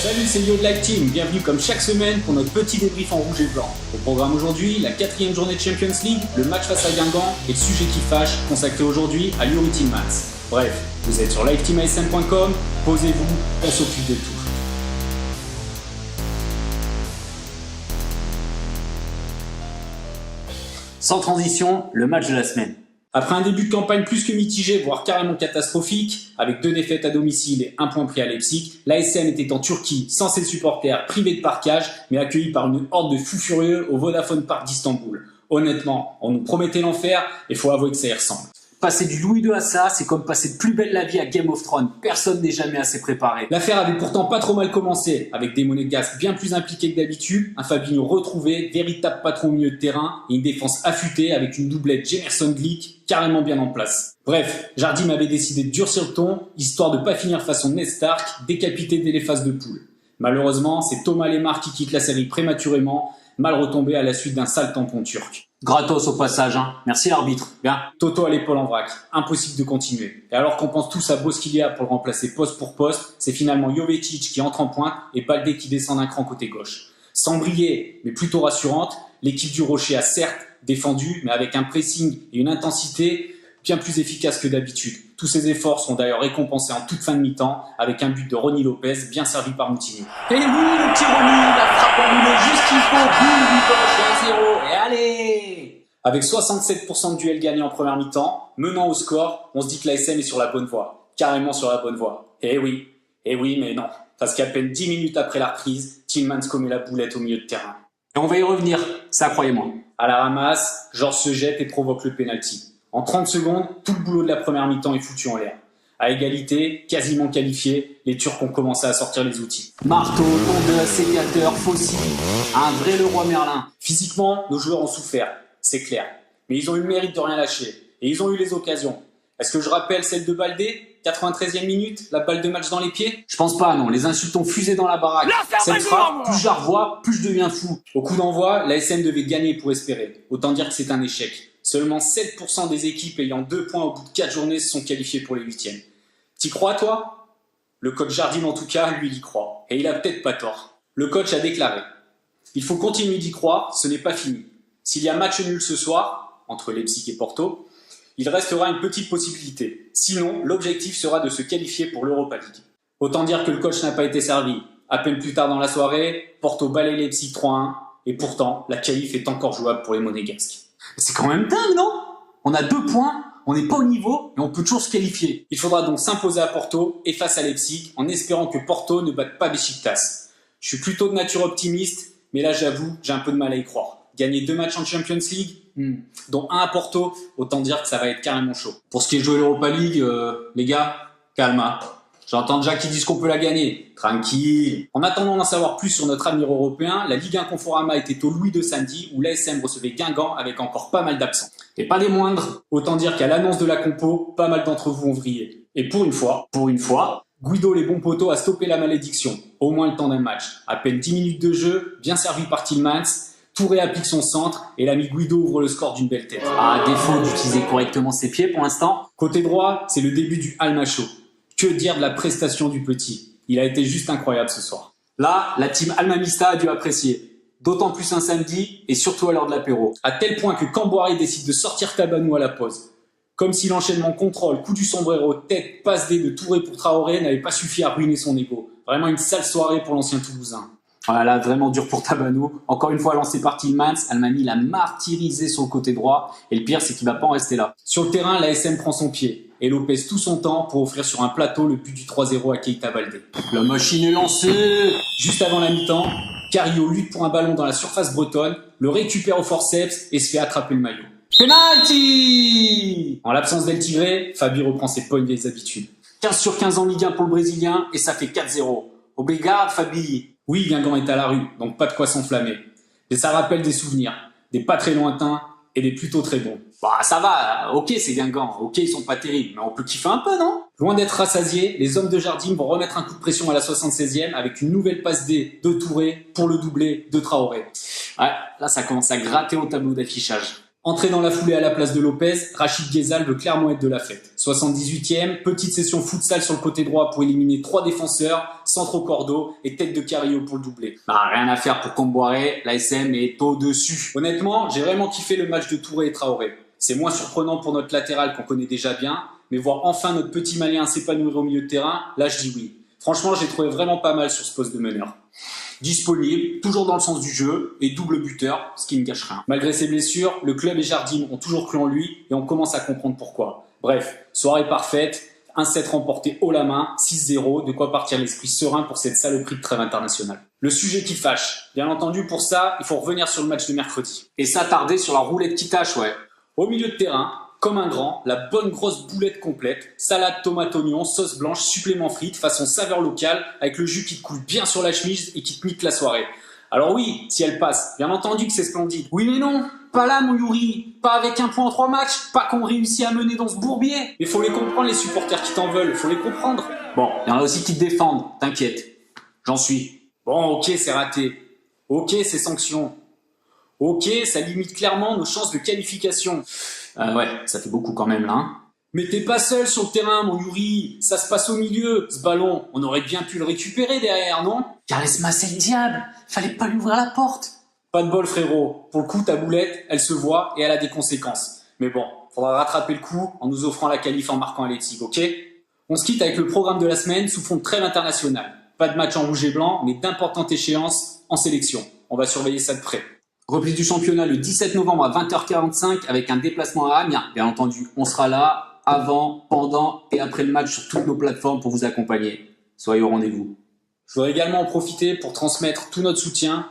Salut, c'est Yo de Live Team, bienvenue comme chaque semaine pour notre petit débrief en rouge et blanc. Au programme aujourd'hui, la 4e journée de Champions League, le match face à Guingamp et le sujet qui fâche consacré aujourd'hui à Youri Tillmans. Bref, vous êtes sur liveteamasm.com, posez-vous, on s'occupe de tout. Sans transition, le match de la semaine. Après un début de campagne plus que mitigé, voire carrément catastrophique, avec 2 défaites à domicile et 1 point pris à Leipzig, l'ASM était en Turquie, sans ses supporters, privé de parquage, mais accueilli par une horde de fous furieux au Vodafone Park d'Istanbul. Honnêtement, on nous promettait l'enfer, et faut avouer que ça y ressemble. Passer du Louis II à ça, c'est comme passer de plus belle la vie à Game of Thrones. Personne n'est jamais assez préparé. L'affaire avait pourtant pas trop mal commencé, avec des monégasques bien plus impliqués que d'habitude, un Fabinho retrouvé, véritable patron au milieu de terrain, et une défense affûtée avec une doublette Jemerson-Glick carrément bien en place. Bref, Jardim avait décidé de durcir le ton, histoire de pas finir façon Ned Stark, décapité dès les phases de poule. Malheureusement, c'est Thomas Lemar qui quitte la série prématurément, mal retombé à la suite d'un sale tampon turc. Gratos au passage, hein. Merci l'arbitre. Bien. Toto à l'épaule en vrac. Impossible de continuer. Et alors qu'on pense tous à Bosquilia pour le remplacer poste pour poste, c'est finalement Jovetic qui entre en pointe et Baldé qui descend d'un cran côté gauche. Sans briller, mais plutôt rassurante, l'équipe du Rocher a certes défendu, mais avec un pressing et une intensité bien plus efficaces que d'habitude. Tous ces efforts sont d'ailleurs récompensés en toute fin de mi-temps avec un but de Ronny Lopez bien servi par Moutinho. Et oui, le petit Ronny, la frappe enroulée juste qu'il faut, boum, du gauche, 1-0, et allez! Avec 67% de duels gagnés en première mi-temps, menant au score, on se dit que l'ASM est sur la bonne voie, carrément sur la bonne voie. Et oui, mais non, parce qu'à peine 10 minutes après la reprise, Tillmans commet la boulette au milieu de terrain. Et on va y revenir, ça croyez-moi. À la ramasse, Georges se jette et provoque le penalty. En 30 secondes, tout le boulot de la première mi-temps est foutu en l'air. À égalité, quasiment qualifiés, les Turcs ont commencé à sortir les outils. Marteau, tondeuse, sécateur, faucille, un vrai Leroy Merlin. Physiquement, nos joueurs ont souffert, c'est clair. Mais ils ont eu le mérite de rien lâcher. Et ils ont eu les occasions. Est-ce que je rappelle celle de Baldé, 93e minute, la balle de match dans les pieds? Je pense pas, non. Les insultes ont fusé dans la baraque. Cette frappe, plus je la revois, plus je deviens fou. Au coup d'envoi, l'ASM devait gagner pour espérer. Autant dire que c'est un échec. Seulement 7% des équipes ayant 2 points au bout de 4 journées se sont qualifiées pour les 8e. T'y crois, toi? Le coach Jardim, en tout cas, lui, il y croit. Et il a peut-être pas tort. Le coach a déclaré: il faut continuer d'y croire, ce n'est pas fini. S'il y a match nul ce soir, entre Leipzig et Porto, il restera une petite possibilité. Sinon, l'objectif sera de se qualifier pour l'Europa League. Autant dire que le coach n'a pas été servi. À peine plus tard dans la soirée, Porto balaye Leipzig 3-1, et pourtant, la qualif est encore jouable pour les Monégasques. C'est quand même dingue, non? On a 2 points, on n'est pas au niveau, et on peut toujours se qualifier. Il faudra donc s'imposer à Porto et face à Leipzig, en espérant que Porto ne batte pas Beşiktaş. Je suis plutôt de nature optimiste, mais là j'avoue, j'ai un peu de mal à y croire. Gagner 2 matchs en Champions League, dont un à Porto, autant dire que ça va être carrément chaud. Pour ce qui est jouer l'Europa League, les gars, calma. J'entends déjà qu'ils disent qu'on peut la gagner. Tranquille. En attendant d'en savoir plus sur notre avenir européen, la Ligue 1 Conforama était au Louis II samedi où l'ASM recevait Guingamp avec encore pas mal d'absents. Et pas des moindres. Autant dire qu'à l'annonce de la compo, pas mal d'entre vous ont vrillé. Et pour une fois, Guido les bons poteaux a stoppé la malédiction. Au moins le temps d'un match. À peine 10 minutes de jeu, bien servi par Tillmans. Touré applique son centre et l'ami Guido ouvre le score d'une belle tête. À défaut d'utiliser correctement ses pieds pour l'instant. Côté droit, c'est le début du Almacho. Que dire de la prestation du petit? Il a été juste incroyable ce soir. Là, la team Almamista a dû apprécier. D'autant plus un samedi et surtout à l'heure de l'apéro. À tel point que Camboiré décide de sortir Tabanou à la pause. Comme si l'enchaînement contrôle, coup du sombrero, tête, passe D de Touré pour Traoré n'avait pas suffi à ruiner son ego. Vraiment une sale soirée pour l'ancien Toulousain. Voilà, vraiment dur pour Tabanou. Encore une fois lancé par Tillmans, Almami l'a martyrisé sur le côté droit. Et le pire, c'est qu'il va pas en rester là. Sur le terrain, l'ASM prend son pied. Et Lopez tout son temps pour offrir sur un plateau le but du 3-0 à Keita Baldé. La machine est lancée. Juste avant la mi-temps, Cario lutte pour un ballon dans la surface bretonne, le récupère au forceps et se fait attraper le maillot. Penalty! En l'absence d'El Tigre, Fabi reprend ses bonnes vieilles habitudes. 15 sur 15 en Ligue 1 pour le Brésilien et ça fait 4-0. Obrigado, Fabi. Oui, Guingamp est à la rue, donc pas de quoi s'enflammer. Mais ça rappelle des souvenirs, des pas très lointains et des plutôt très bons. Bah ça va, ok c'est Guingamp, ok ils sont pas terribles, mais on peut kiffer un peu, non? Loin d'être rassasiés, les hommes de Jardim vont remettre un coup de pression à la 76e avec une nouvelle passe D de Touré pour le doublé de Traoré. Ouais, là ça commence à gratter au tableau d'affichage. Entré dans la foulée à la place de Lopez, Rachid Ghezal veut clairement être de la fête. 78e, petite session futsal sur le côté droit pour éliminer 3 défenseurs, centre au cordeau et tête de Carrillo pour le doubler. Rien à faire pour Comboiré, l'ASM est au-dessus. Honnêtement, j'ai vraiment kiffé le match de Touré et Traoré. C'est moins surprenant pour notre latéral qu'on connaît déjà bien, mais voir enfin notre petit malien s'épanouir au milieu de terrain, là je dis oui. Franchement, j'ai trouvé vraiment pas mal sur ce poste de meneur. Disponible, toujours dans le sens du jeu et double buteur, ce qui ne gâche rien. Malgré ses blessures, le club et Jardim ont toujours cru en lui et on commence à comprendre pourquoi. Bref, soirée parfaite, 1-7 remporté haut la main, 6-0, de quoi partir l'esprit serein pour cette saloperie de trêve internationale. Le sujet qui fâche. Bien entendu, pour ça, il faut revenir sur le match de mercredi. Et s'attarder sur la roulette qui tâche, ouais. Au milieu de terrain, comme un grand, la bonne grosse boulette complète, salade, tomate, oignon, sauce blanche, supplément frites, façon saveur locale, avec le jus qui te coule bien sur la chemise et qui te nique la soirée. Alors oui, si elle passe, bien entendu que c'est splendide. Oui mais non, pas là mon Yuri, pas avec 1 point en 3 matchs, pas qu'on réussit à mener dans ce bourbier. Mais faut les comprendre les supporters qui t'en veulent, faut les comprendre. Bon, il y en a aussi qui te défendent, t'inquiète, j'en suis. Bon ok c'est raté, ok c'est sanction, ok ça limite clairement nos chances de qualification. Ouais, ça fait beaucoup quand même là. Hein. Mais t'es pas seul sur le terrain, mon Yuri. Ça se passe au milieu, ce ballon. On aurait bien pu le récupérer derrière, non? Car laisse-moi, c'est le diable. Fallait pas lui ouvrir la porte. Pas de bol, frérot. Pour le coup, ta boulette, elle se voit et elle a des conséquences. Mais bon, faudra rattraper le coup en nous offrant la qualif en marquant à Leipzig, ok? On se quitte avec le programme de la semaine sous fond de trêve internationale. Pas de match en rouge et blanc, mais d'importantes échéances en sélection. On va surveiller ça de près. Reprise du championnat le 17 novembre à 20h45 avec un déplacement à Amiens. Bien entendu, on sera là avant, pendant et après le match sur toutes nos plateformes pour vous accompagner. Soyez au rendez-vous. Je voudrais également en profiter pour transmettre tout notre soutien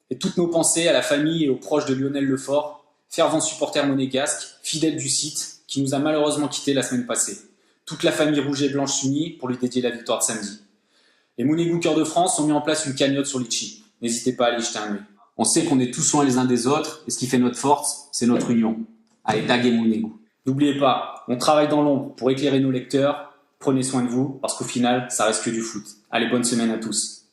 et toutes nos pensées à la famille et aux proches de Lionel Lefort, fervent supporter monégasque, fidèle du site, qui nous a malheureusement quittés la semaine passée. Toute la famille rouge et blanche s'unit pour lui dédier la victoire de samedi. Les Mounégou Cœur de France ont mis en place une cagnotte sur Litchi. N'hésitez pas à aller jeter un œil. On sait qu'on est tous loin les uns des autres, et ce qui fait notre force, c'est notre union. Allez, daguez Mounégou. N'oubliez pas, on travaille dans l'ombre pour éclairer nos lecteurs. Prenez soin de vous, parce qu'au final, ça reste que du foot. Allez, bonne semaine à tous.